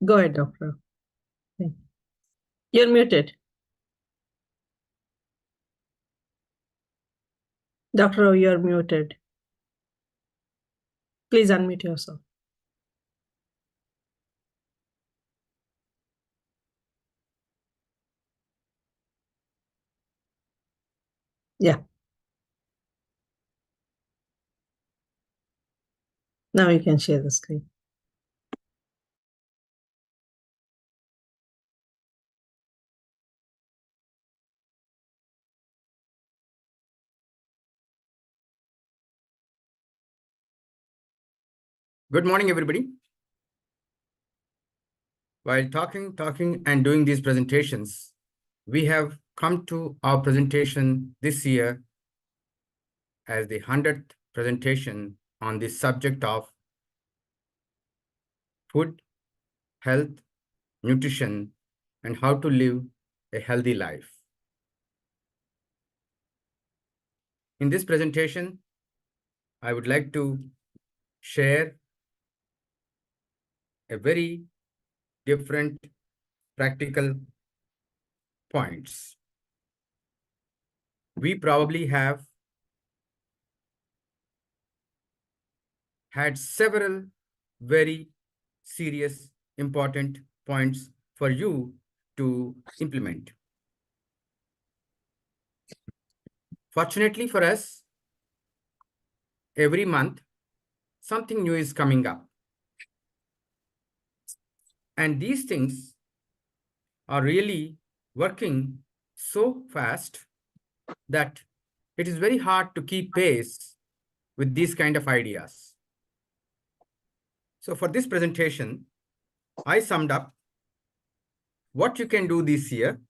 Go ahead, doctor. You're muted. Doctor, you're muted. Please unmute yourself. Yeah, now you can share the screen. Good morning, everybody. While talking and doing these presentations, we have come to our presentation this year as the 100th presentation on the subject of food, health, nutrition, and how to live a healthy life. In this presentation, I would like to share a very different practical points. We probably have had several very serious, important points for you to implement. Fortunately for us, every month, something new is coming up. And these things are really working so fast that it is very hard to keep pace with these kind of ideas. So for this presentation, I summed up what you can do this year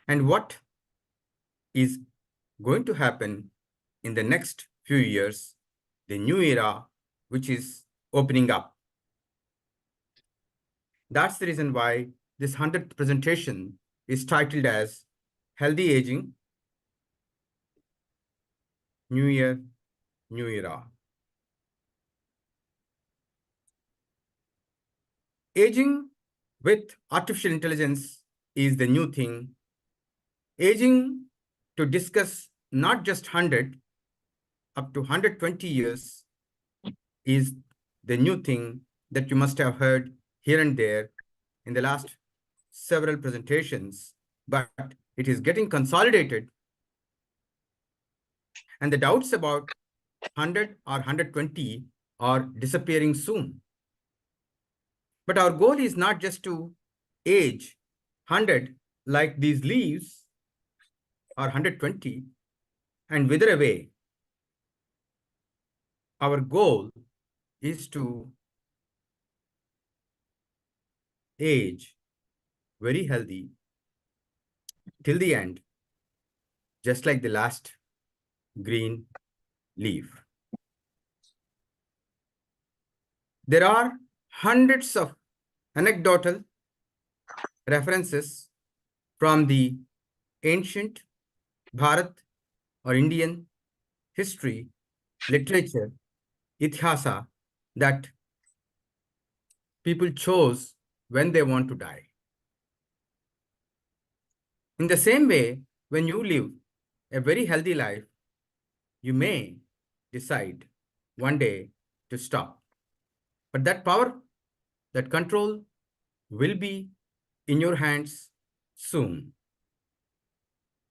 and what is going to happen in the next few years, the new era, which is opening up. That's the reason why this 100th presentation is titled as Healthy Aging, New Year, New Era. Aging with artificial intelligence is the new thing. Aging to discuss not just 100, up to 120 years is the new thing that you must have heard here and there in the last several presentations, but it is getting consolidated. And the doubts about 100 or 120 are disappearing soon. But our goal is not just to age 100 like these leaves or 120 and wither away. Our goal is to age very healthy till the end, just like the last green leaf. There are hundreds of anecdotal references from the ancient Bharat or Indian history, literature, itihasa, that people chose when they want to die. In the same way, when you live a very healthy life, you may decide one day to stop. But that power, that control will be in your hands soon.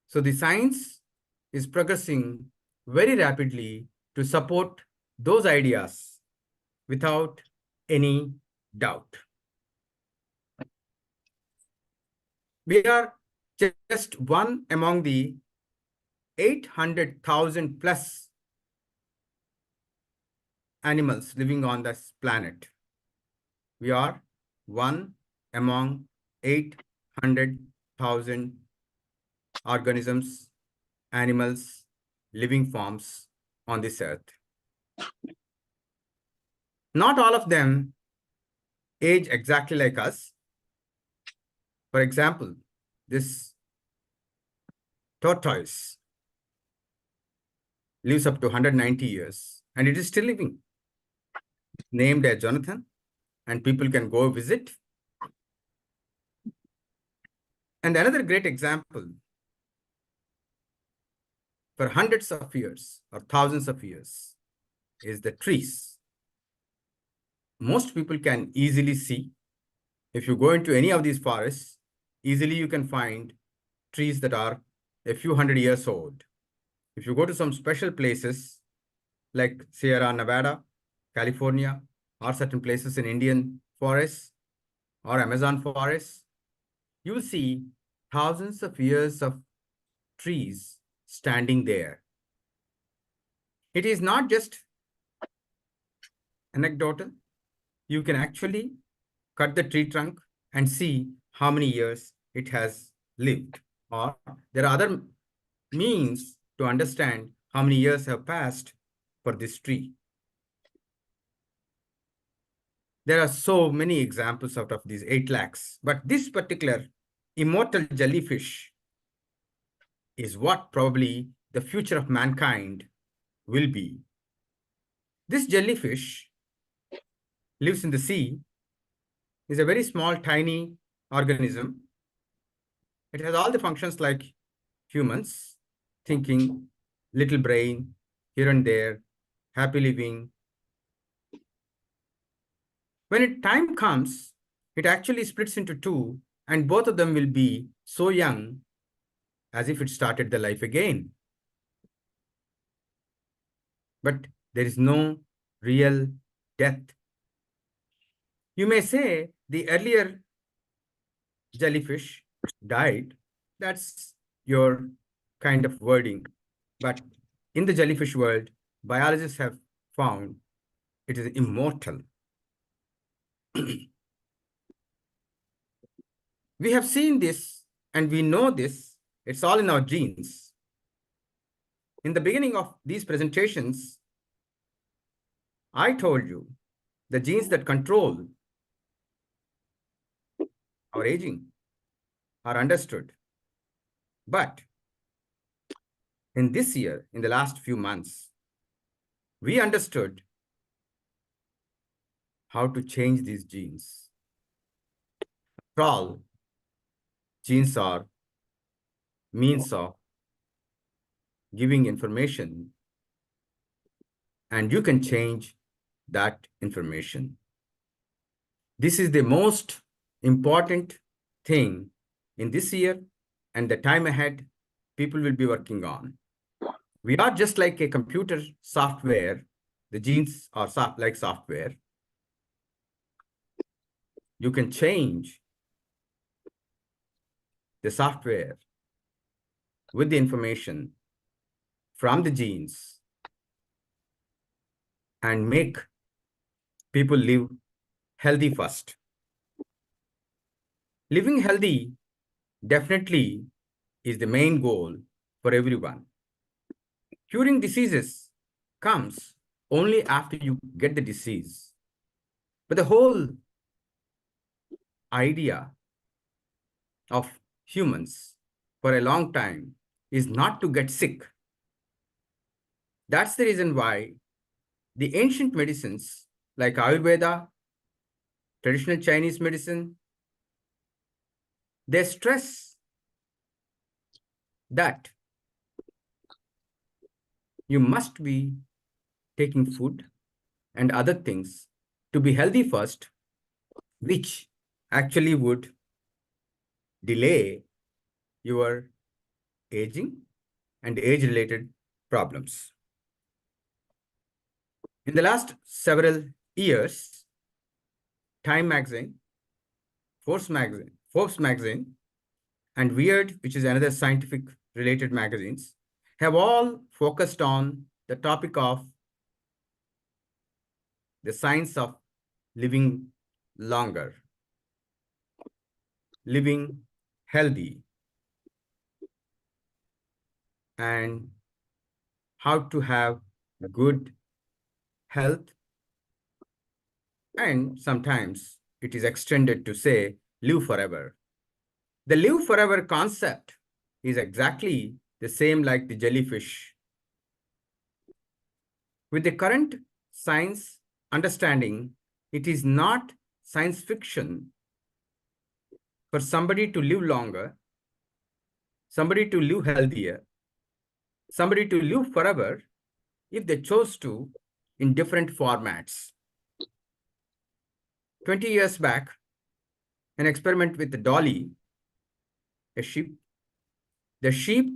So the science is progressing very rapidly to support those ideas without any doubt. We are just one among the 800,000 plus animals living on this planet. We are one among 800,000 organisms, animals, living forms on this earth. Not all of them age exactly like us. For example, this tortoise lives up to 190 years and it is still living. named as Jonathan, and people can go visit. And another great example, for hundreds of years or thousands of years, is the trees. Most people can easily see, if you go into any of these forests, easily you can find trees that are a few hundred years old. If you go to some special places like Sierra Nevada, California, or certain places in Indian forests or Amazon forests, you will see thousands of years of trees standing there. It is not just anecdotal. You can actually cut the tree trunk and see how many years it has lived. Or there are other means to understand how many years have passed for this tree. There are so many examples out of these 8 lakhs, but this particular immortal jellyfish is what probably the future of mankind will be. This jellyfish lives in the sea, is a very small, tiny organism. It has all the functions like humans, thinking, little brain, here and there, happy living. When time comes, it actually splits into two, and both of them will be so young as if it started the life again. But there is no real death. You may say the earlier jellyfish died. That's your kind of wording. But in the jellyfish world, biologists have found it is immortal. We have seen this and we know this. It's all in our genes. In the beginning of these presentations, I told you the genes that control our aging are understood. But in this year, in the last few months, we understood how to change these genes. After all, genes are means of giving information, and you can change that information. This is the most important thing in this year and the time ahead people will be working on. We are just like a computer software. The genes are like software. You can change the software with the information from the genes and make people live healthy first. Living healthy definitely is the main goal for everyone. Curing diseases comes only after you get the disease. But the whole idea of humans for a long time is not to get sick. That's the reason why the ancient medicines like Ayurveda, traditional Chinese medicine, they stress that you must be taking food and other things to be healthy first, which actually would delay your aging and age-related problems. In the last several years, Time magazine, Forbes magazine, and Weird, which is another scientific related magazines, have all focused on the topic of the science of living longer, living healthy, and how to have good health. And sometimes it is extended to say, live forever. The live forever concept is exactly the same like the jellyfish. With the current science understanding it is not science fiction for somebody to live longer, somebody to live healthier, somebody to live forever if they chose to in different formats. 20 years back, an experiment with the dolly, a sheep. The sheep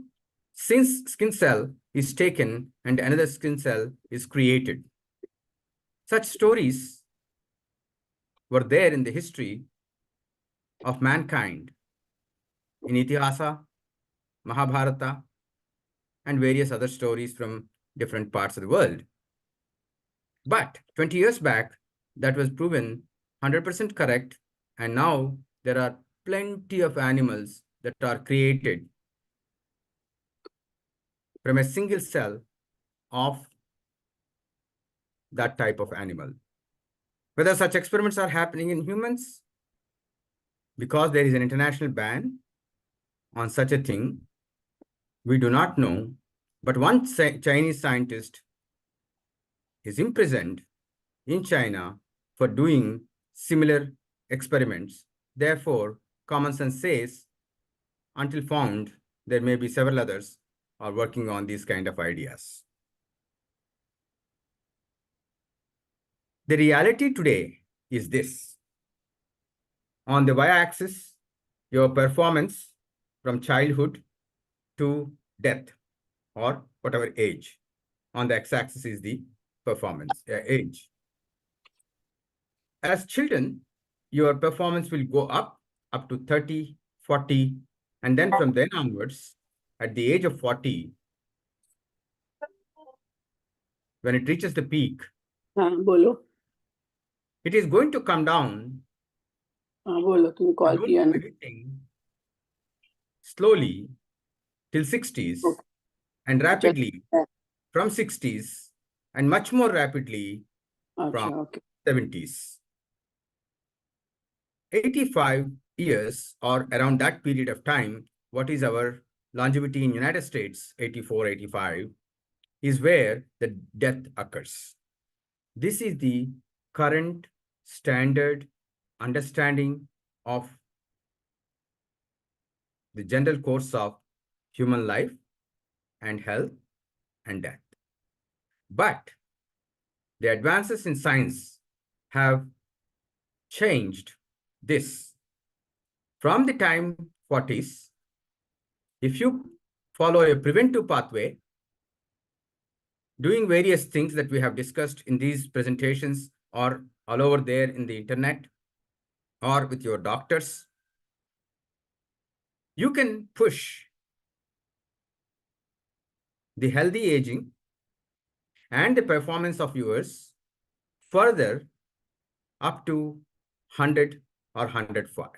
skin cell is taken and another skin cell is created. Such stories were there in the history of mankind in Itihasa, Mahabharata, and various other stories from different parts of the world. But 20 years back, that was proven 100% correct. And now there are plenty of animals that are created from a single cell of that type of animal. Whether such experiments are happening in humans, because there is an international ban on such a thing, we do not know. But one Chinese scientist is imprisoned in China for doing similar experiments. Therefore, common sense says, until found, there may be several others are working on these kind of ideas. The reality today is this. On the y-axis, your performance from childhood to death or whatever age. On the x-axis is the performance age. As children, your performance will go up to 30, 40, and then from then onwards, at the age of 40, when it reaches the peak, it is going to come down to everything slowly till 60s and rapidly from 60s and much more rapidly from 70s. 85 years or around that period of time, what is our longevity in United States, 84, 85, is where the death occurs. This is the current standard understanding of the general course of human life and health and death. But the advances in science have changed this. From the time 40s, if you follow a preventive pathway, doing various things that we have discussed in these presentations or all over there in the internet or with your doctors, you can push the healthy aging and the performance of yours further up to 100 or 105.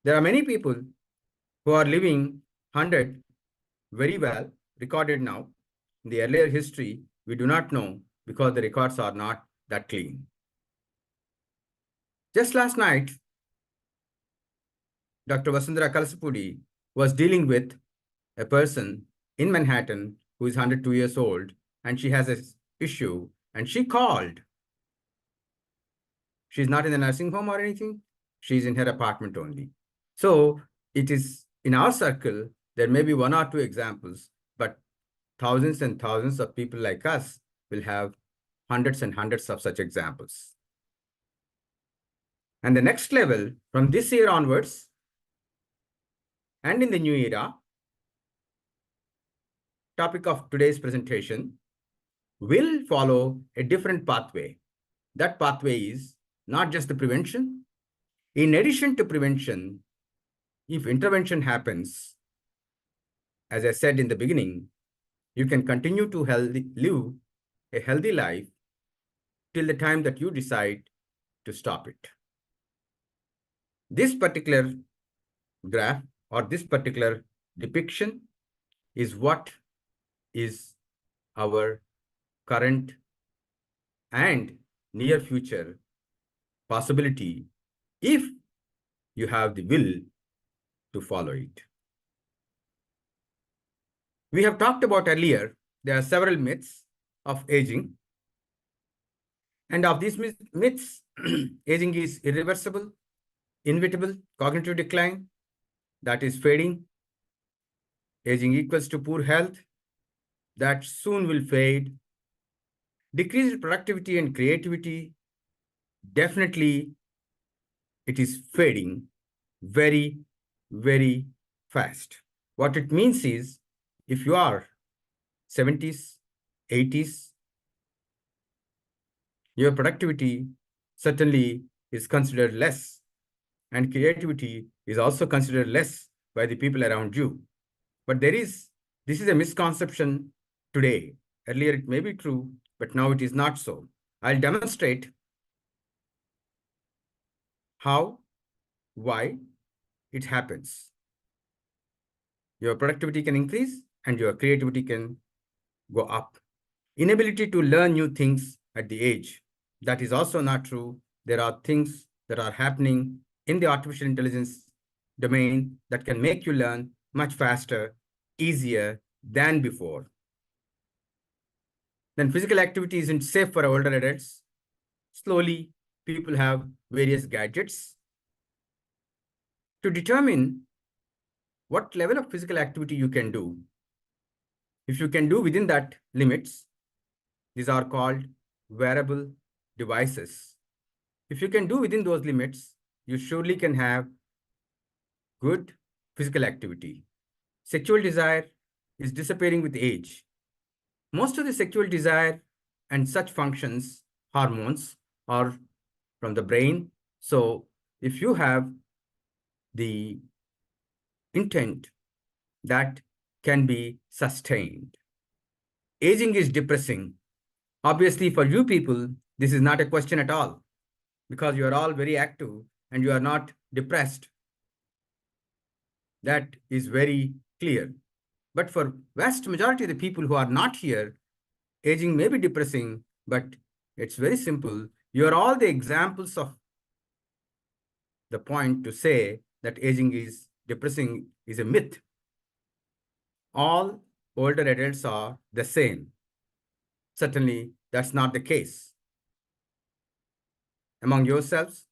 There are many people who are living 100 very well, recorded now. In the earlier history, we do not know because the records are not that clean. Just last night, Dr. Vasundhara Kalasapudi was dealing with a person in Manhattan who is 102 years old, and she has an issue, and she called. She's not in a nursing home or anything. She's in her apartment only. So it is in our circle, there may be one or two examples, but thousands and thousands of people like us will have hundreds and hundreds of such examples. And the next level, from this year onwards, and in the new era, topic of today's presentation, will follow a different pathway. That pathway is not just the prevention. In addition to prevention, if intervention happens, as I said in the beginning, you can continue to live a healthy life till the time that you decide to stop it. This particular graph or this particular depiction is what is our current and near future possibility if you have the will to follow it. We have talked about earlier, there are several myths of aging. And of these myths, aging is irreversible, inevitable, cognitive decline, that is fading. Aging equals to poor health, that soon will fade. Decreased productivity and creativity, definitely it is fading very, very fast. What it means is, if you are 70s, 80s, your productivity certainly is considered less, and creativity is also considered less by the people around you. But this is a misconception today. Earlier it may be true, but now it is not so. I'll demonstrate how, why it happens. Your productivity can increase and your creativity can go up. Inability to learn new things at the age. That is also not true. There are things that are happening in the artificial intelligence domain that can make you learn much faster, easier than before. Then physical activity isn't safe for older adults. Slowly, people have various gadgets to determine what level of physical activity you can do. If you can do within that limits, these are called wearable devices. If you can do within those limits, you surely can have good physical activity. Sexual desire is disappearing with age. Most of the sexual desire and such functions, hormones, are from the brain. So if you have the intent, that can be sustained. Aging is depressing. Obviously, for you people, this is not a question at all, because you are all very active and you are not depressed. That is very clear. But for vast majority of the people who are not here, aging may be depressing, but it's very simple. You are all the examples of the point to say that aging is depressing is a myth. All older adults are the same. Certainly, that's not the case. Among yourselves,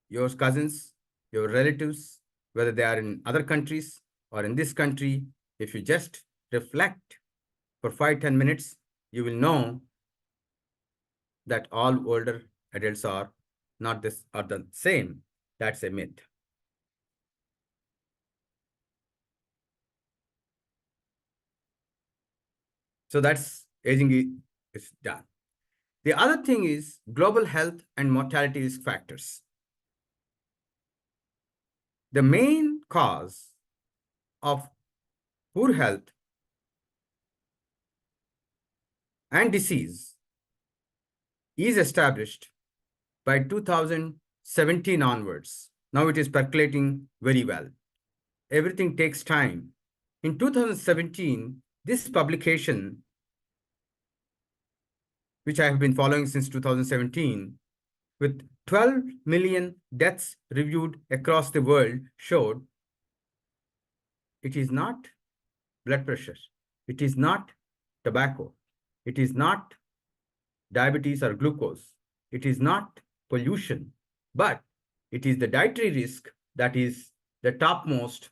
your cousins, your relatives, whether they are in other countries or in this country, if you just reflect for 5-10 minutes, you will know that all older adults are not this are the same. That's a myth. So that's aging is done. The other thing is global health and mortality risk factors. The main cause of poor health and disease is established by 2017 onwards. Now it is percolating very well. Everything takes time. In 2017, this publication, which I have been following since 2017, with 12 million deaths reviewed across the world, showed it is not blood pressure, it is not tobacco, it is not diabetes or glucose, it is not pollution, but it is the dietary risk that is the topmost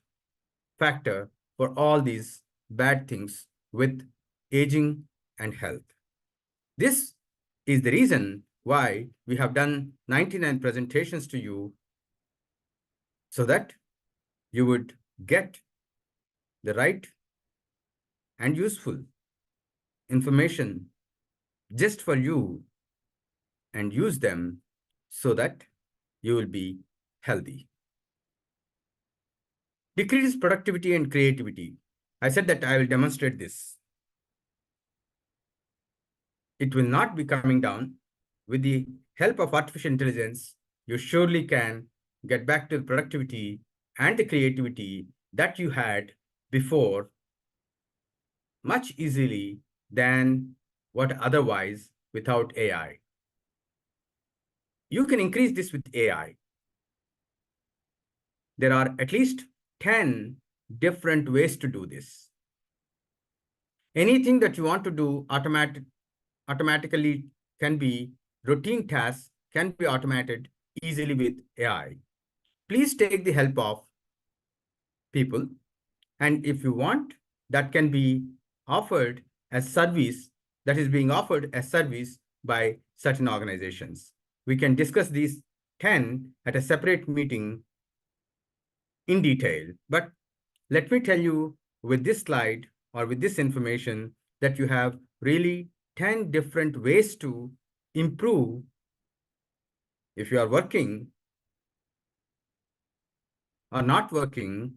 factor for all these bad things with aging and health. This is the reason why we have done 99 presentations to you, so that you would get the right and useful information just for you and use them so that you will be healthy. Decreased productivity and creativity. I said that I will demonstrate this. It will not be coming down. With the help of artificial intelligence, you surely can get back to the productivity and the creativity that you had before much easily than what otherwise without AI. You can increase this with AI. There are at least 10 different ways to do this. Anything that you want to do automatically can be routine tasks can be automated easily with AI. Please take the help of people. And if you want, that can be offered as service, that is being offered as service by certain organizations. We can discuss these 10 at a separate meeting in detail. But let me tell you with this slide or with this information that you have really 10 different ways to improve if you are working or not working.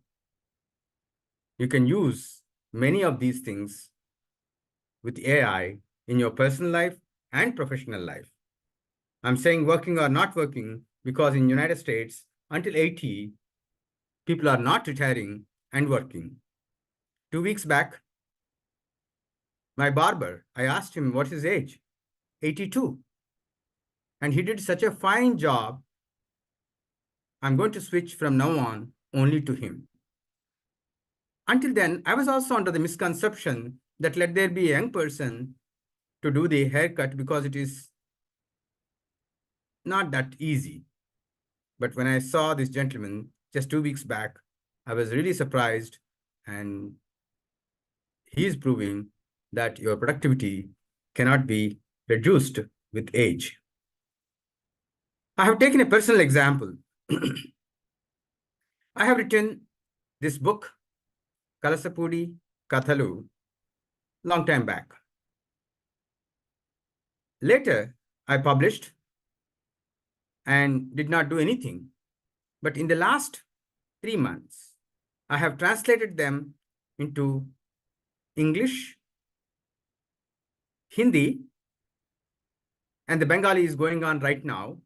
You can use many of these things with AI in your personal life and professional life. I'm saying working or not working because in United States, until 80, people are not retiring and working. 2 weeks back, my barber, I asked him what's his age, 82. And he did such a fine job. I'm going to switch from now on only to him. Until then, I was also under the misconception that let there be a young person to do the haircut because it is not that easy. But when I saw this gentleman just 2 weeks back, I was really surprised, and he is proving that your productivity cannot be reduced with age. I have taken a personal example. I have written this book, Kalasapudi Kathalu, long time back. Later, I published and did not do anything. But in the last 3 months, I have translated them into English, Hindi, and the Bengali is going on right now.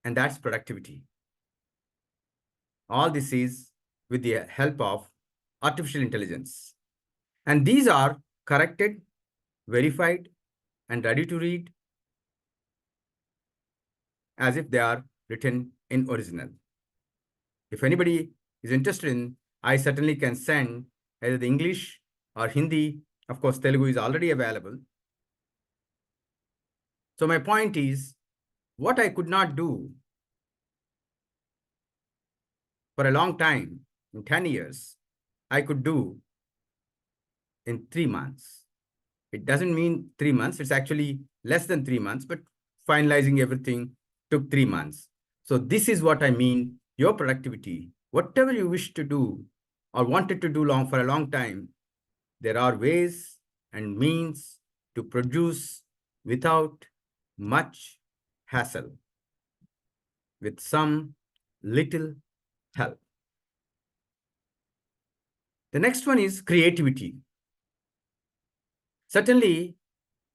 And that's productivity. All this is with the help of artificial intelligence. And these are corrected, verified, and ready to read as if they are written in original. If anybody is interested in, I certainly can send either the English or Hindi. Of course, Telugu is already available. So my point is, what I could not do for a long time, in 10 years, I could do in 3 months. It doesn't mean 3 months. It's actually less than 3 months, but finalizing everything took 3 months. So this is what I mean, your productivity, whatever you wish to do or wanted to do for a long time, there are ways and means to produce without much hassle, with some little help. The next one is creativity. Certainly,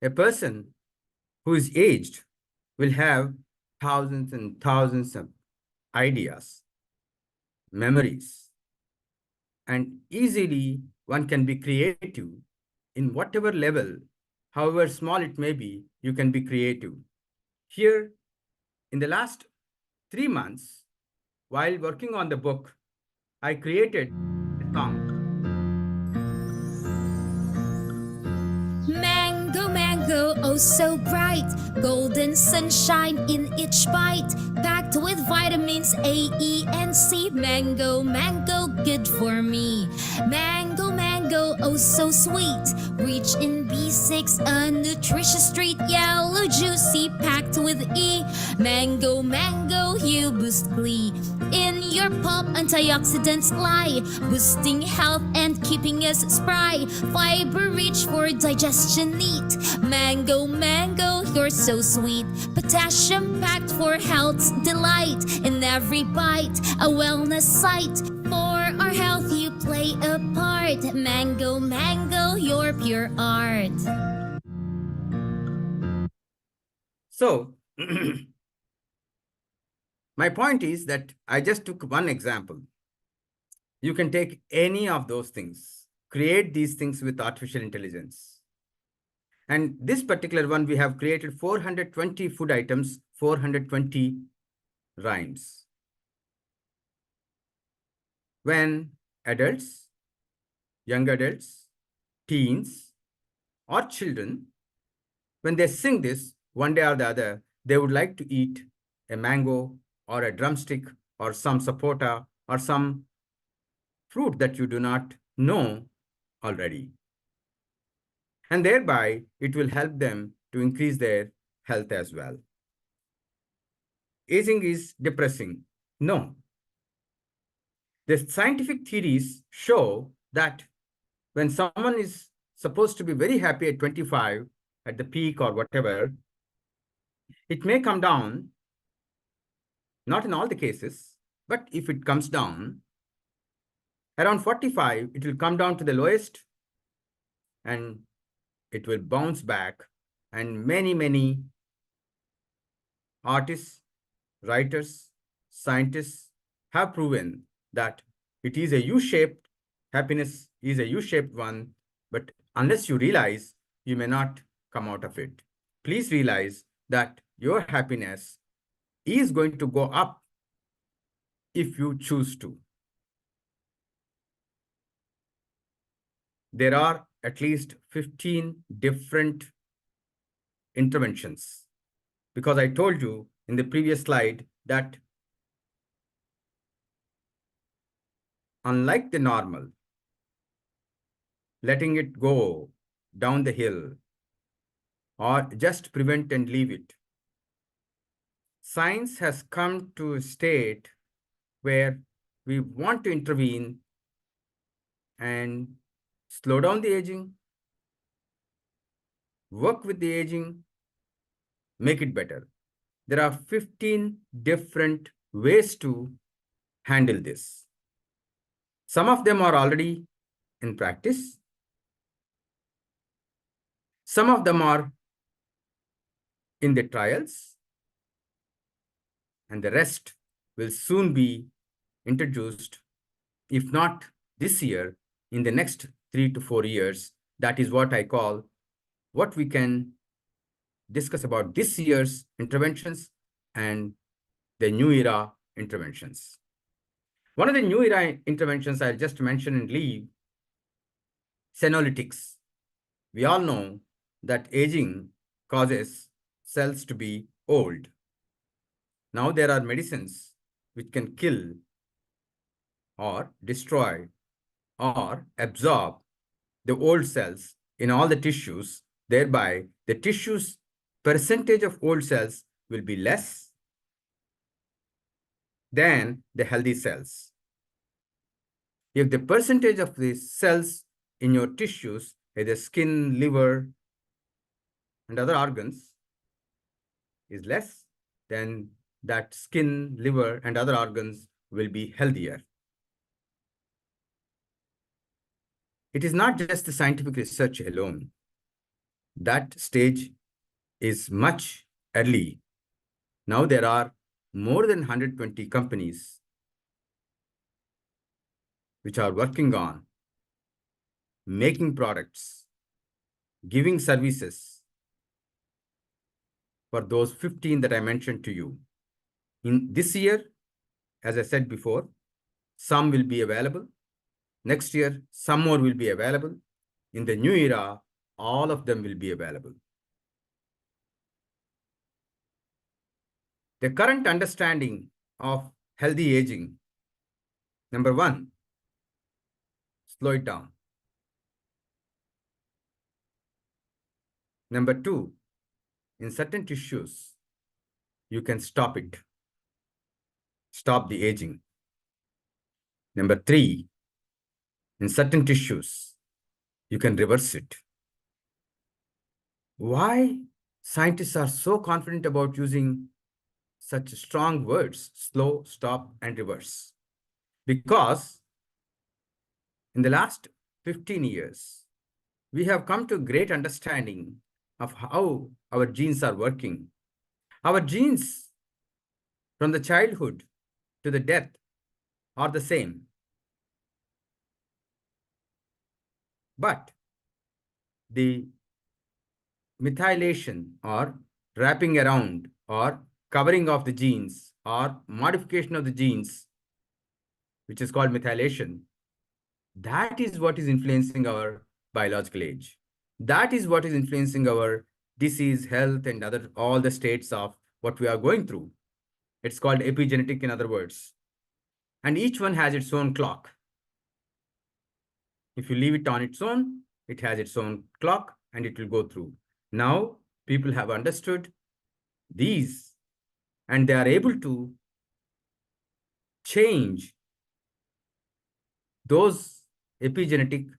a person who is aged will have thousands and thousands of ideas, memories, and easily one can be creative in whatever level, however small it may be, you can be creative. Here, in the last 3 months, while working on the book, I created a song. Mango, mango, oh so bright. Golden sunshine in each bite. Packed with vitamins A, E, and C. Mango, mango, good for me. Mango, mango, oh so sweet. Rich in B6, a nutritious treat. Yellow, juicy, packed with E. Mango, mango, you boost glee. In your pulp, antioxidants lie, boosting health and keeping us spry. Fiber rich for digestion neat. Mango, mango, you're so sweet. Potassium packed for health's delight. In every bite, a wellness site. For our health, you play a part. Mango, mango, you're pure art. So, my point is that I just took one example. You can take any of those things, create these things with artificial intelligence. And this particular one, we have created 420 food items, 420 rhymes. When adults, young adults, teens, or children when they sing this, one day or the other, they would like to eat a mango or a drumstick or some sapota or some fruit that you do not know already. And thereby, it will help them to increase their health as well. Aging is depressing. No. The scientific theories show that when someone is supposed to be very happy at 25, at the peak or whatever, it may come down, not in all the cases, but if it comes down, around 45, it will come down to the lowest and it will bounce back. And many artists, writers, scientists have proven that it is a U-shaped, happiness is a U-shaped one, but unless you realize, you may not come out of it. Please realize that your happiness is going to go up if you choose to. There are at least 15 different interventions, because I told you in the previous slide that unlike the normal, letting it go down the hill or just prevent and leave it, science has come to a state where we want to intervene and slow down the aging, work with the aging, make it better. There are 15 different ways to handle this. Some of them are already in practice. Some of them are in the trials, and the rest will soon be introduced, if not this year, in the next 3 to 4 years. That is what I call what we can discuss about this year's interventions and the new era interventions. One of the new era interventions I'll just mention and leave, senolytics. We all know that aging causes cells to be old. Now there are medicines which can kill or destroy or absorb the old cells in all the tissues. Thereby, the tissue's percentage of old cells will be less than the healthy cells. If the percentage of the cells in your tissues, either skin, liver, and other organs, is less, then that skin, liver, and other organs will be healthier. It is not just the scientific research alone. That stage is much early. Now there are more than 120 companies which are working on making products, giving services for those 15 that I mentioned to you. In this year, as I said before, some will be available. Next year, some more will be available. In the new era, all of them will be available. The current understanding of healthy aging, number one, slow it down. Number two, in certain tissues, you can stop it. Stop the aging. Number three, in certain tissues, you can reverse it. Why scientists are so confident about using such strong words, slow, stop, and reverse? Because in the last 15 years, we have come to a great understanding of how our genes are working. Our genes from the childhood to the death are the same. But the methylation or wrapping around or covering of the genes or modification of the genes, which is called methylation, that is what is influencing our biological age. That is what is influencing our disease, health, and all the states of what we are going through. It's called epigenetic, in other words. And each one has its own clock. If you leave it on its own, it has its own clock and it will go through. Now, people have understood these and they are able to change those epigenetic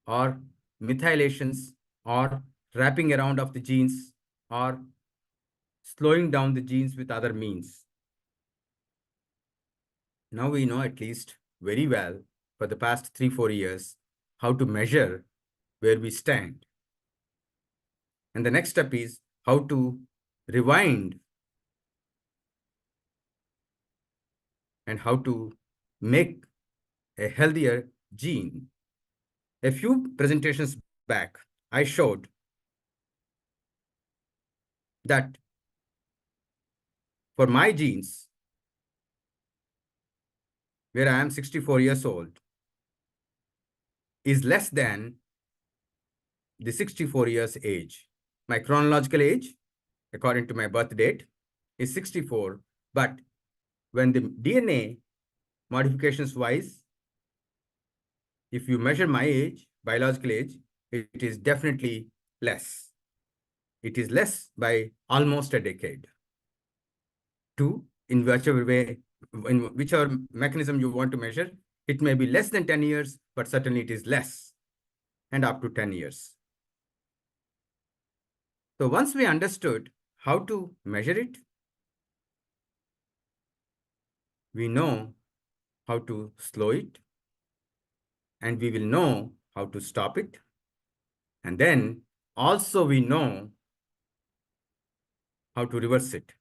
or methylations or wrapping around of the genes or slowing down the genes with other means. Now we know at least very well for the past 3-4 years how to measure where we stand. And the next step is how to rewind and how to make a healthier gene. A few presentations back, I showed that for my genes, where I am 64 years old, is less than the 64 years age. My chronological age, according to my birth date, is 64, but when the DNA modifications wise, if you measure my age, biological age, it is definitely less. It is less by almost a decade. In whichever way, in whichever mechanism you want to measure, it may be less than 10 years, but certainly it is less, and up to 10 years. So once we understood how to measure it, we know how to slow it, and we will know how to stop it. And then also we know how to reverse it.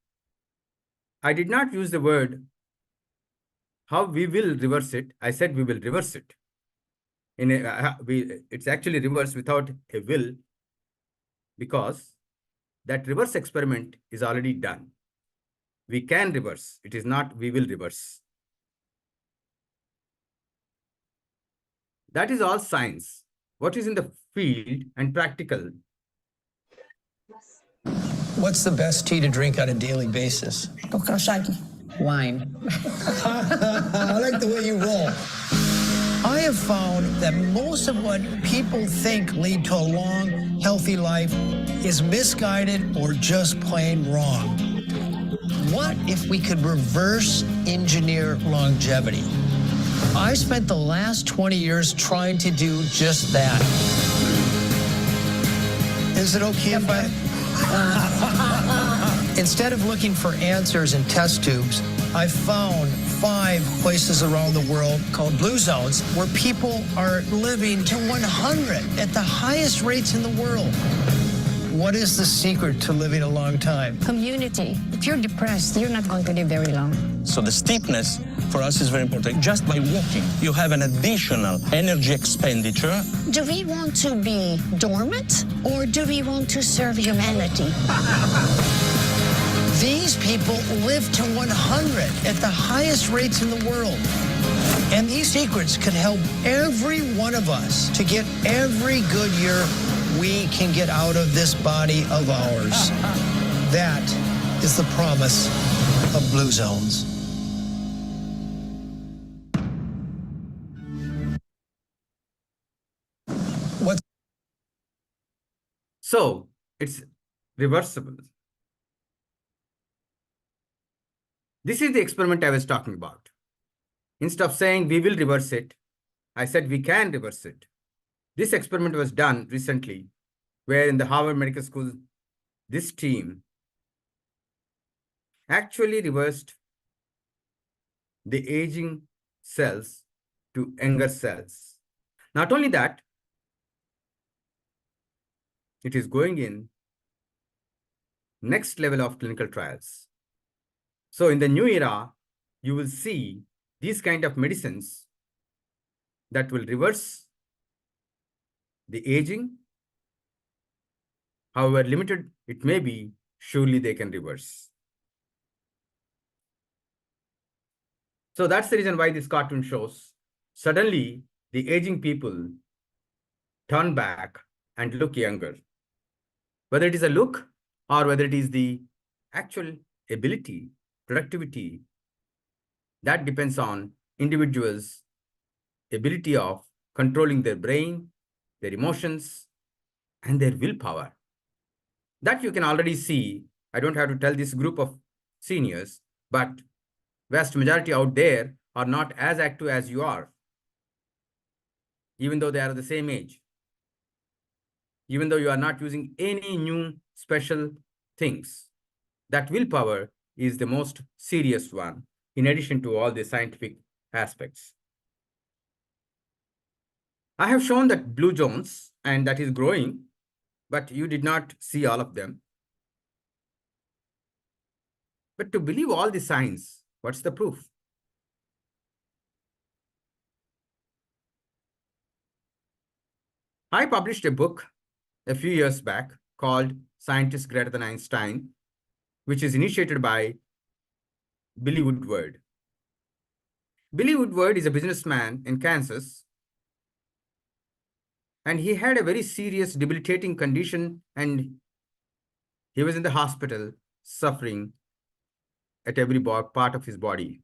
I did not use the word how we will reverse it. I said we will reverse it. It's actually reverse without a will, because that reverse experiment is already done. We can reverse. It is not we will reverse. That is all science. What is in the field and practical? What's the best tea to drink on a daily basis? Wine. I like the way you roll. I have found that most of what people think lead to a long, healthy life is misguided or just plain wrong. What if we could reverse engineer longevity? I spent the last 20 years trying to do just that. Is it okay if I... Instead of looking for answers in test tubes, I found 5 places around the world called blue zones where people are living to 100 at the highest rates in the world. What is the secret to living a long time? Community. If you're depressed, you're not going to live very long. So the steepness for us is very important. Just by walking, you have an additional energy expenditure. Do we want to be dormant or do we want to serve humanity? These people live to 100 at the highest rates in the world. And these secrets can help every one of us to get every good year we can get out of this body of ours. That is the promise of Blue Zones. So it's reversible. This is the experiment I was talking about. Instead of saying we will reverse it, I said we can reverse it. This experiment was done recently, where in the Harvard Medical School, this team actually reversed the aging cells to younger cells. Not only that, it is going in next level of clinical trials. So in the new era, you will see these kind of medicines that will reverse the aging. However limited it may be, surely they can reverse. So that's the reason why this cartoon shows suddenly the aging people turn back and look younger. Whether it is a look or whether it is the actual ability, productivity, that depends on individuals' ability of controlling their brain, their emotions, and their willpower. That you can already see. I don't have to tell this group of seniors, but vast majority out there are not as active as you are, even though they are the same age, even though you are not using any new special things. That willpower is the most serious one, in addition to all the scientific aspects. I have shown that blue zones, and that is growing, but you did not see all of them. But to believe all the signs, what's the proof? I published a book a few years back called Scientists Greater Than Einstein, which is initiated by Billy Woodward. Billy Woodward is a businessman in Kansas, and he had a very serious debilitating condition, and he was in the hospital suffering at every part of his body.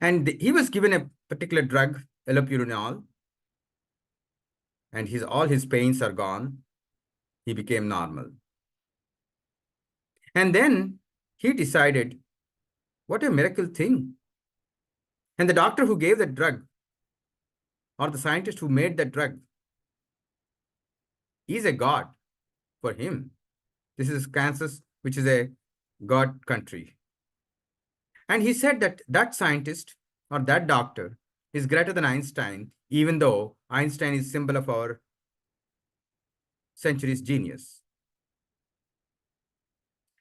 And he was given a particular drug, allopurinol, and all his pains are gone. He became normal. And then he decided, what a miracle thing. And the doctor who gave that drug, or the scientist who made that drug, is a god for him. This is Kansas, which is a god country. And he said that that scientist or that doctor is greater than Einstein, even though Einstein is symbol of our century's genius.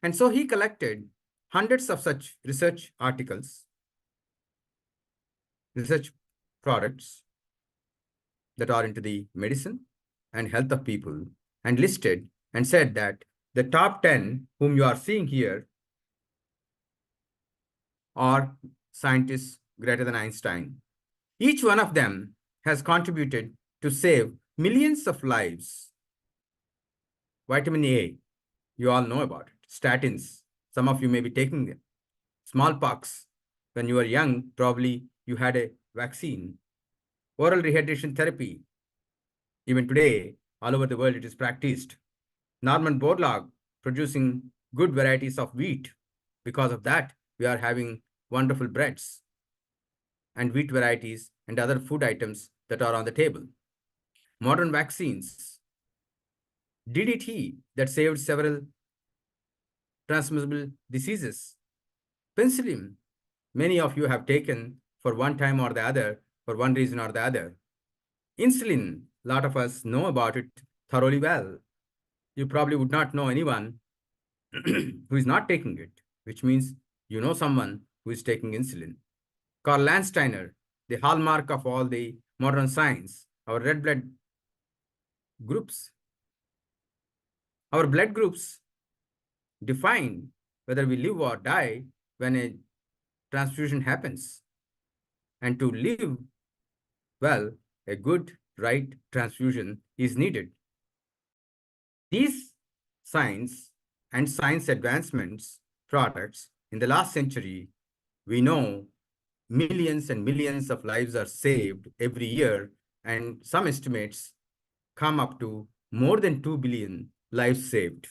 And so he collected hundreds of such research articles, research products that are into the medicine and health of people, and listed and said that the top 10 whom you are seeing here are scientists greater than Einstein. Each one of them has contributed to save millions of lives. Vitamin A, you all know about it. Statins, some of you may be taking them. Smallpox, when you were young, probably you had a vaccine. Oral rehydration therapy, even today, all over the world, it is practiced. Norman Borlaug producing good varieties of wheat. Because of that, we are having wonderful breads and wheat varieties and other food items that are on the table. Modern vaccines, DDT that saved several transmissible diseases. Penicillin, many of you have taken for one time or the other, for one reason or the other. Insulin, a lot of us know about it thoroughly well. You probably would not know anyone who is not taking it, which means you know someone who is taking insulin. Karl Landsteiner, the hallmark of all the modern science, our red blood groups. Our blood groups define whether we live or die when a transfusion happens. And to live well, a good, right transfusion is needed. These science and science advancements products in the last century, we know millions and millions of lives are saved every year, and some estimates come up to more than 2 billion lives saved.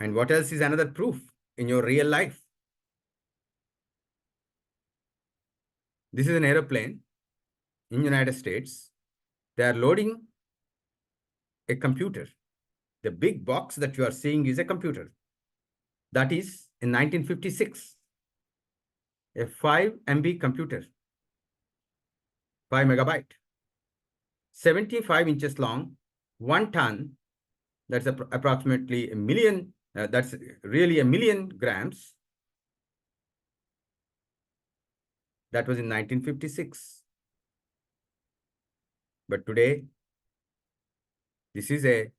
And what else is another proof in your real life? This is an aeroplane in the United States. They are loading a computer. The big box that you are seeing is a computer. That is in 1956, a 5 MB computer, 5 megabyte, 75 inches long, 1 ton, that's approximately a million, that's really a million grams. That was in 1956. But today, this is a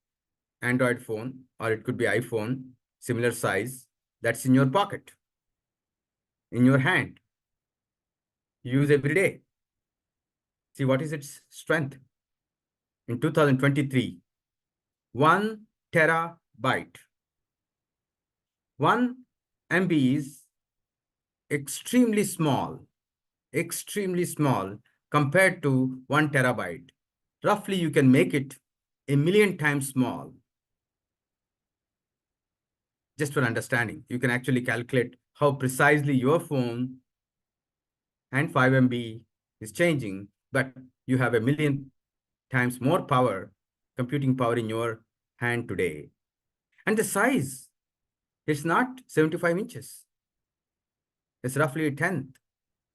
Android phone, or it could be iPhone, similar size, that's in your pocket, in your hand. You use every day. See, what is its strength? In 2023, 1 terabyte. 1 MB is extremely small compared to 1 terabyte. Roughly, you can make it 1,000,000 times small. Just for understanding, you can actually calculate how precisely your phone and 5 MB is changing, but you have 1,000,000 times more power, computing power in your hand today. And the size, it's not 75 inches. It's roughly a tenth,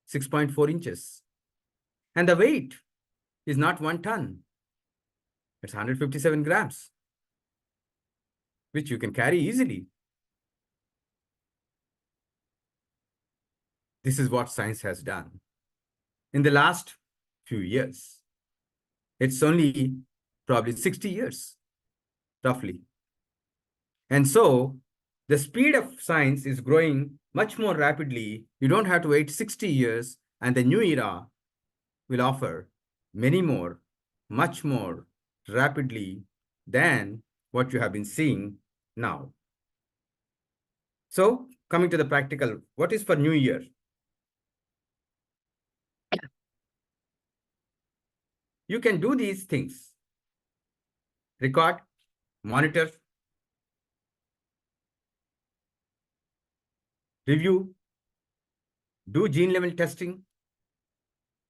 6.4 inches. And the weight is not 1 ton. It's 157 grams, which you can carry easily. This is what science has done in the last few years. It's only probably 60 years, roughly. And so the speed of science is growing much more rapidly. You don't have to wait 60 years, and the new era will offer many more, much more rapidly than what you have been seeing now. So coming to the practical, what is for new year? You can do these things: record, monitor, review, do gene level testing.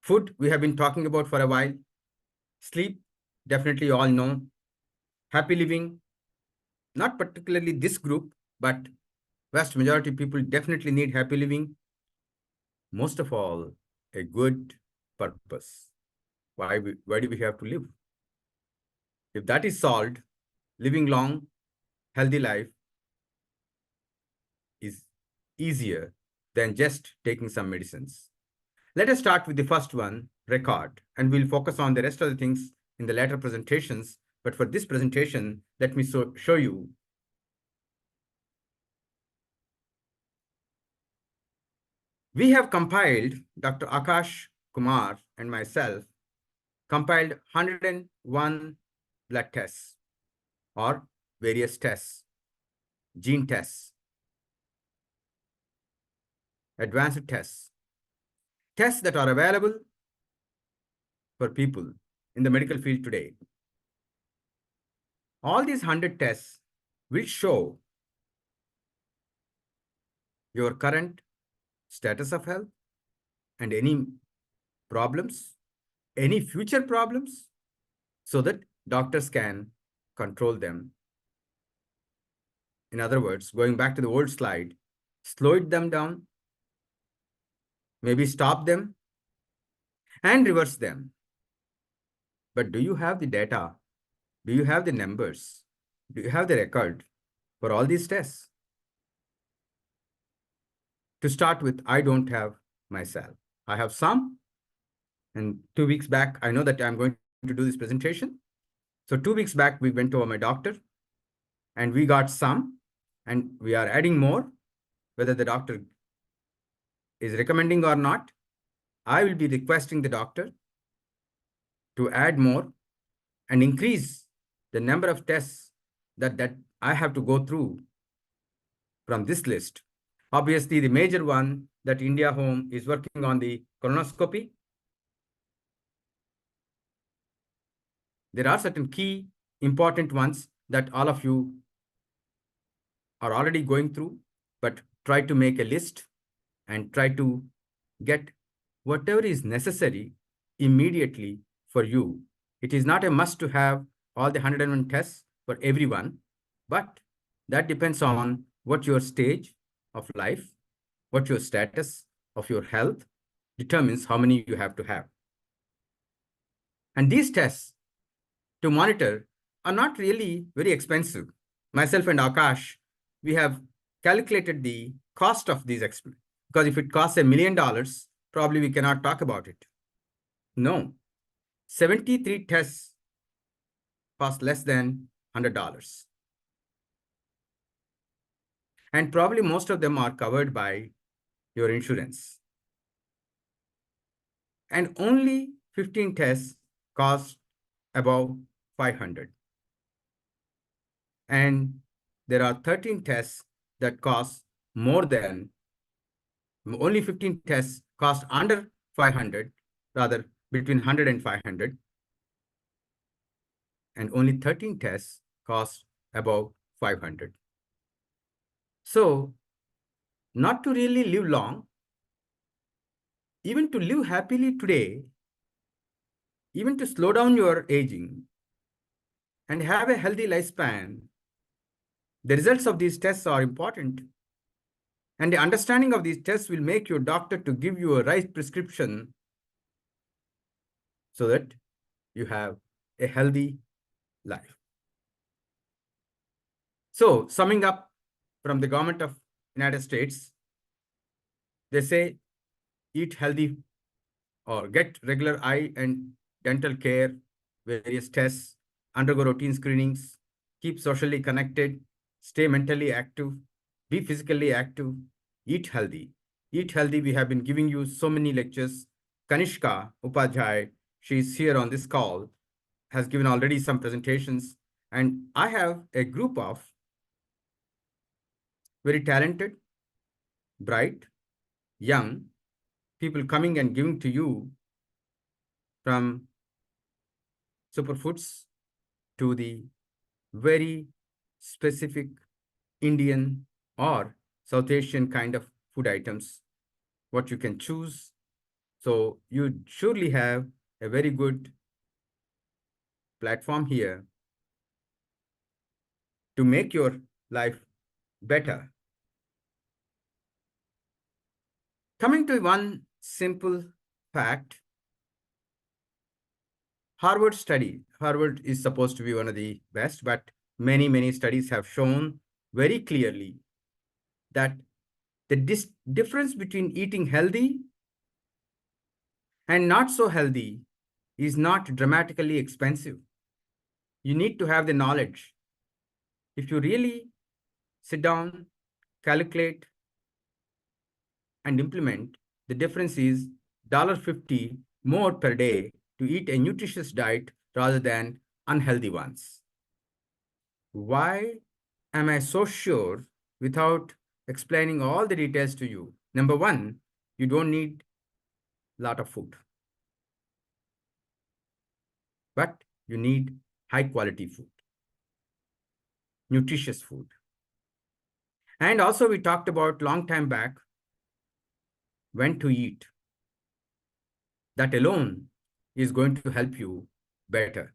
Food, we have been talking about for a while. Sleep, definitely you all know. Happy living, not particularly this group, but vast majority of people definitely need happy living. Most of all, a good purpose. Why do we have to live? If that is solved, living long, healthy life is easier than just taking some medicines. Let us start with the first one, record, and we'll focus on the rest of the things in the later presentations. But for this presentation, let me show you. We have compiled, Dr. Akash Kumar and myself, compiled 101 blood tests or various tests, gene tests, advanced tests, tests that are available for people in the medical field today. All these 100 tests will show your current status of health and any problems, any future problems, so that doctors can control them. In other words, going back to the old slide, slow them down, maybe stop them, and reverse them. But do you have the data? Do you have the numbers? Do you have the record for all these tests? To start with, I don't have myself. I have some. And 2 weeks back, I know that I'm going to do this presentation. So 2 weeks back, we went to my doctor and we got some, and we are adding more, whether the doctor is recommending or not. I will be requesting the doctor to add more and increase the number of tests that I have to go through from this list. Obviously, the major one that India Home is working on, the colonoscopy. There are certain key important ones that all of you are already going through, but try to make a list and try to get whatever is necessary immediately for you. It is not a must to have all the 101 tests for everyone, but that depends on what your stage of life, what your status of your health determines how many you have to have. And these tests to monitor are not really very expensive. Myself and Akash, we have calculated the cost of these experiments, because if it costs $1 million, probably we cannot talk about it. No, 73 tests cost less than $100. And probably most of them are covered by your insurance. And only 15 tests cost about $500. And there are 13 tests that cost more than, only 15 tests cost under 500, rather between 100 and 500. And only 13 tests cost above 500. So, not to really live long, even to live happily today, even to slow down your aging and have a healthy lifespan, the results of these tests are important. And the understanding of these tests will make your doctor to give you a right prescription so that you have a healthy life. So, summing up from the government of United States, they say eat healthy or get regular eye and dental care, various tests, undergo routine screenings, keep socially connected, stay mentally active, be physically active, eat healthy. Eat healthy, we have been giving you so many lectures. Kanishka Upadhyay, she is here on this call, has given already some presentations. And I have a group of very talented, bright, young people coming and giving to you from superfoods to the very specific Indian or South Asian kind of food items, what you can choose. So you surely have a very good platform here to make your life better. Coming to one simple fact, Harvard study. Harvard is supposed to be one of the best, but many studies have shown very clearly that the difference between eating healthy and not so healthy is not dramatically expensive. You need to have the knowledge. If you really sit down, calculate, and implement, the difference is $50 more per day to eat a nutritious diet rather than unhealthy ones. Why am I so sure without explaining all the details to you? Number one, you don't need a lot of food, but you need high quality food, nutritious food. And also we talked about long time back when to eat. That alone is going to help you better.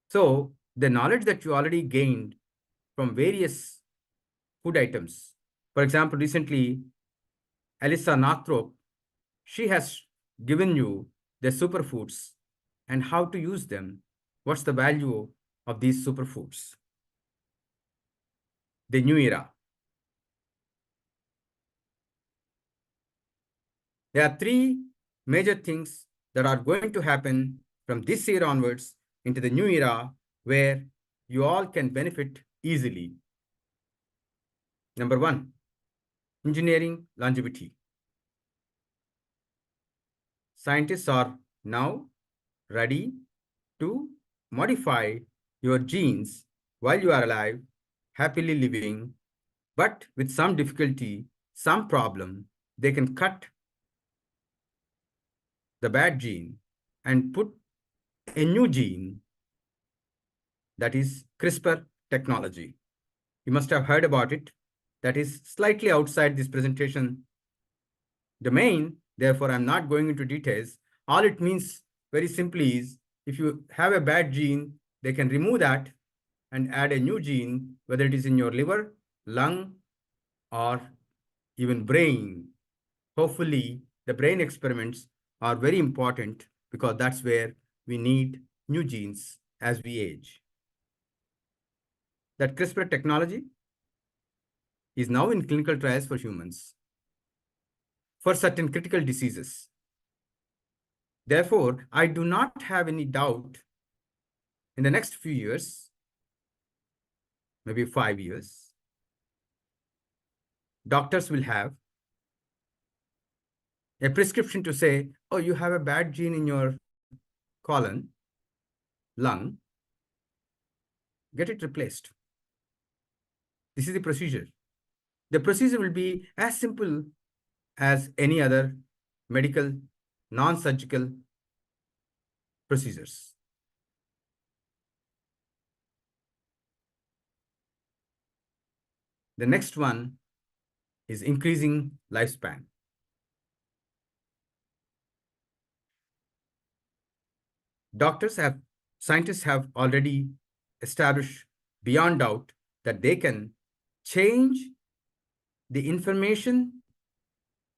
So the knowledge that you already gained from various food items. For example, recently, Alyssa Northrop, she has given you the superfoods and how to use them. What's the value of these superfoods? The new era. There are three major things that are going to happen from this year onwards into the new era where you all can benefit easily. Number one, engineering longevity. Scientists are now ready to modify your genes while you are alive, happily living, but with some difficulty, some problem, they can cut the bad gene and put a new gene, that is CRISPR technology. You must have heard about it. That is slightly outside this presentation domain. Therefore, I'm not going into details. All it means very simply is if you have a bad gene, they can remove that and add a new gene, whether it is in your liver, lung, or even brain. Hopefully, the brain experiments are very important because that's where we need new genes as we age. That CRISPR technology is now in clinical trials for humans for certain critical diseases. Therefore, I do not have any doubt in the next few years, maybe 5 years, doctors will have a prescription to say, oh, you have a bad gene in your colon, lung, get it replaced. This is the procedure. The procedure will be as simple as any other medical, non-surgical procedures. The next one is increasing lifespan. Scientists have already established beyond doubt that they can change the information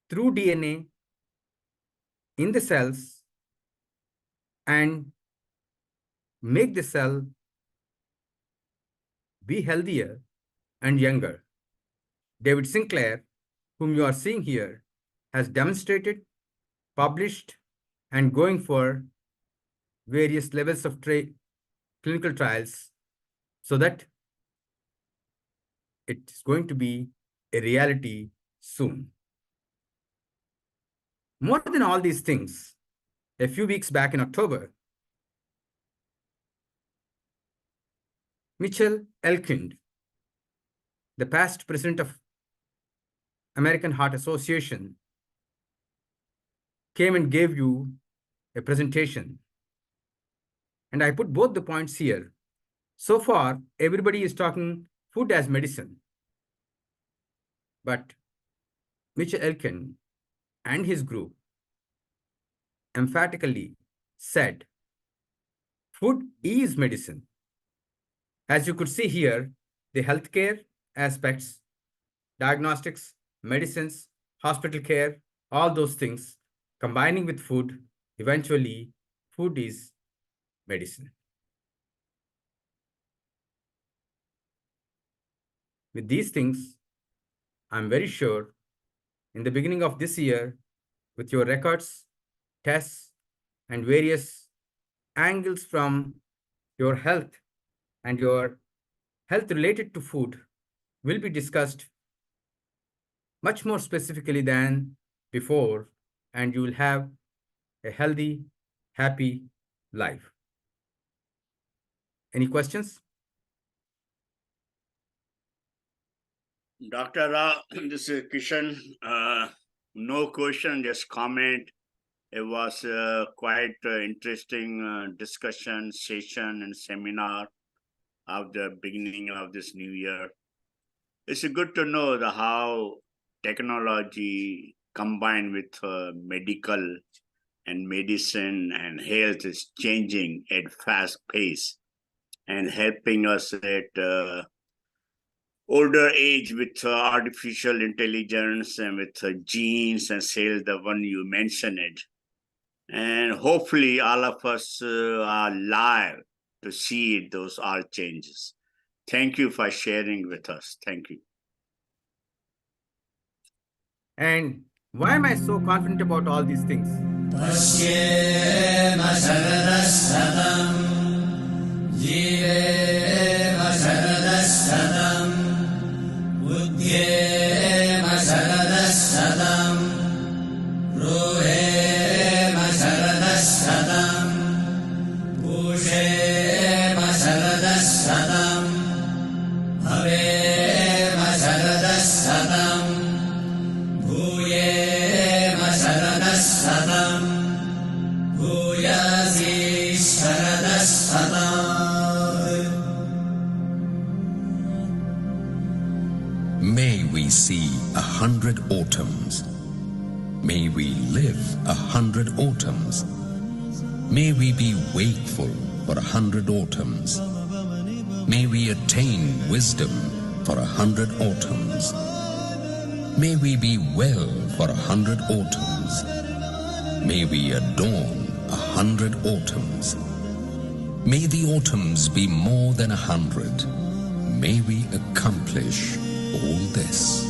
through DNA in the cells and make the cell be healthier and younger. David Sinclair, whom you are seeing here, has demonstrated, published, and going for various levels of clinical trials so that it's going to be a reality soon. More than all these things, a few weeks back in October, Mitchell Elkind, the past president of American Heart Association, came and gave you a presentation. And I put both the points here. So far, everybody is talking food as medicine. But Mitchell Elkind and his group emphatically said, food is medicine. As you could see here, the healthcare aspects, diagnostics, medicines, hospital care, all those things, combining with food, eventually food is medicine. With these things, I'm very sure in the beginning of this year, with your records, tests, and various angles from your health and your health related to food will be discussed much more specifically than before, and you will have a healthy, happy life. Any questions? Dr. Rao, this is Kishan. No question, just comment. It was quite interesting discussion, session, and seminar of the beginning of this new year. It's good to know how technology combined with medical and medicine and health is changing at fast pace and helping us at older age with artificial intelligence and with genes and cells, the one you mentioned it. And hopefully all of us are live to see those all changes. Thank you for sharing with us. Thank you. And why am I so confident about all these things? May we see 100 autumns. May we live 100 autumns. May we be wakeful for 100 autumns. May we attain wisdom for 100 autumns. May we be well for 100 autumns. May we adorn 100 autumns. May the autumns be more than 100. May we accomplish all this.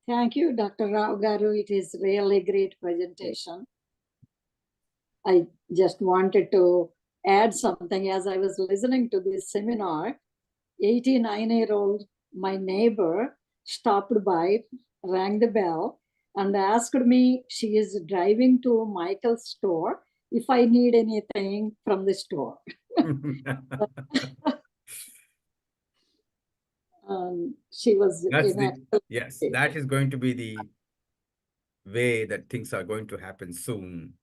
Thank you, Dr. Rao Garu. It is really great presentation. I just wanted to add something. As I was listening to this seminar, 89-year-old, my neighbor, stopped by, rang the bell, and asked me, she is driving to Michael's store, if I need anything from the store. She was That's in the, a yes, that is going to be the way that things are going to happen soon.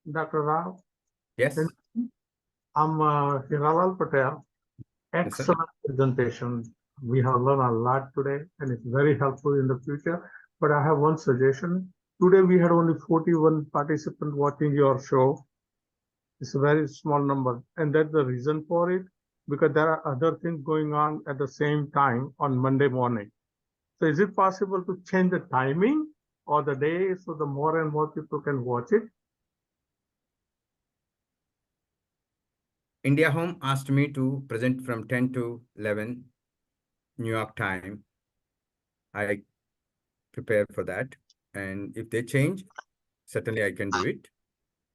Dr. Rao, Yes. I'm Hiralal Patel. Yes, sir. Excellent presentation. We have learned a lot today and it's very helpful in the future. But I have one suggestion. Today we had only 41 participants watching your show. It's a very small number. And that's the reason for it, because there are other things going on at the same time on Monday morning. So is it possible to change the timing or the day so the more and more people can watch it? India Home asked me to present from 10 to 11 New York time. I prepare for that. And if they change, certainly I can do it.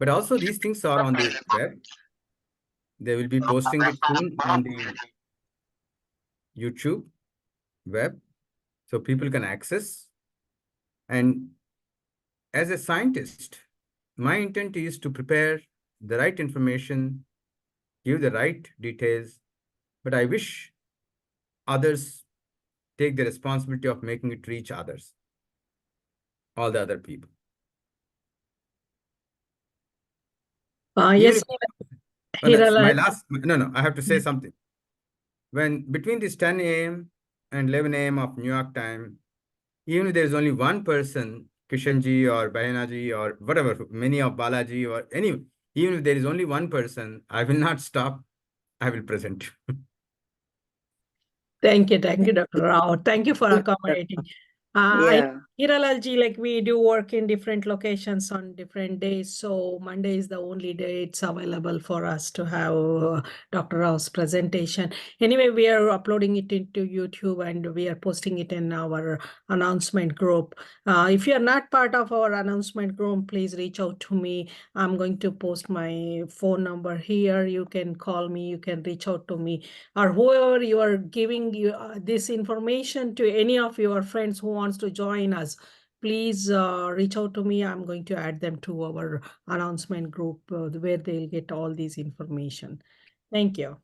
But also these things are on the web. They will be posting it soon on the YouTube web, so people can access. And as a scientist, my intent is to prepare the right information, give the right details, but I wish others take the responsibility of making it reach others, all the other people. Yes, My last, no, I have to say something. When between this 10 a.m. and 11 a.m. of New York time, even if there is only one person, Kishanji or Bahanaji or whatever, many of Balaji or any, even if there is only one person, I will not stop. I will present. Thank you, Dr. Rao. Thank you for accommodating. Hiralalji, like we do work in different locations on different days. So Monday is the only day it's available for us to have Dr. Rao's presentation. Anyway, we are uploading it into YouTube and we are posting it in our announcement group. If you are not part of our announcement group, please reach out to me. I'm going to post my phone number here. You can call me, you can reach out to me, or whoever you are giving this information to, any of your friends who wants to join us, please reach out to me. I'm going to add them to our announcement group where they'll get all these information. Thank you.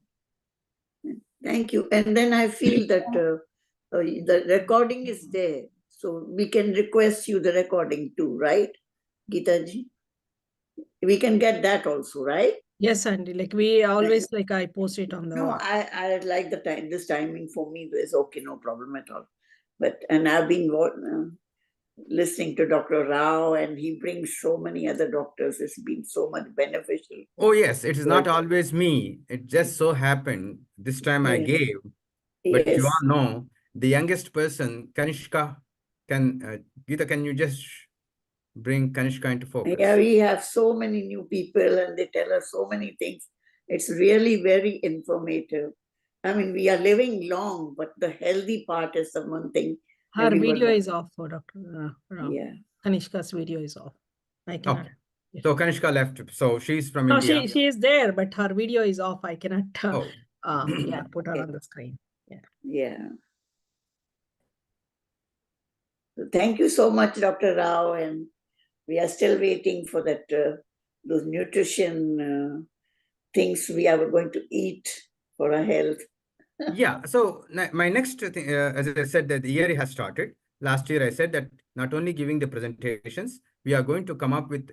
Thank you. And then I feel that the recording is there. So we can request you the recording too, right, Geetaji? We can get that also, right? Yes, Andy. Like we always, like I post it on the. No, I like the time. This timing for me is okay, no problem at all. But and I've been listening to Dr. Rao, and he brings so many other doctors. It's been so much beneficial. Oh yes, it is not always me. It just so happened this time I gave. But you all know the youngest person, Kanishka. Geeta, can you just bring Kanishka into focus? Yeah, we have so many new people and they tell us so many things. It's really very informative. I mean, we are living long, but the healthy part is the one thing. Her video is off for Dr. Rao. Yeah. Kanishka's video is off. I cannot. Okay. So Kanishka left. So she's from India. She is there, but her video is off. I cannot put her on the screen. Yeah. Thank you so much, Dr. Rao. And we are still waiting for that those nutrition things we are going to eat for our health. Yeah. So my next thing, as I said, that the year has started. Last year, I said that not only giving the presentations, we are going to come up with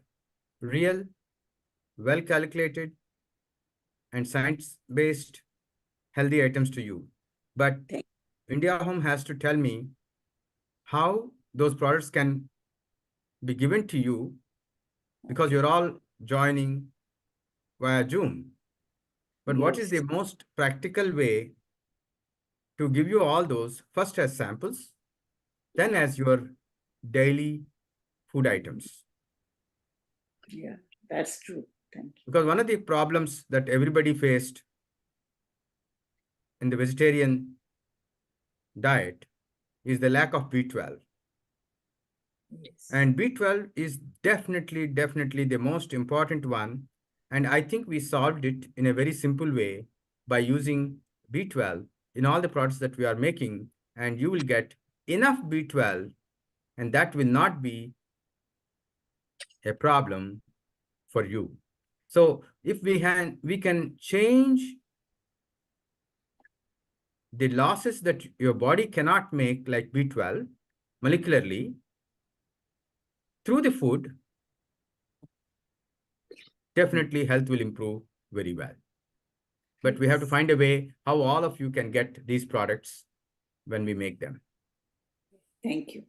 real, well-calculated and science-based healthy items to you. But India Home has to tell me how those products can be given to you, because you're all joining via Zoom. But what is the most practical way to give you all those, first as samples, then as your daily food items? Yeah, that's true. Thank you. Because one of the problems that everybody faced in the vegetarian diet is the lack of B12. And B12 is definitely the most important one. And I think we solved it in a very simple way by using B12 in all the products that we are making. And you will get enough B12, and that will not be a problem for you. So if we can change the losses that your body cannot make, like B12, molecularly, through the food, definitely health will improve very well. But we have to find a way how all of you can get these products when we make them. Thank you.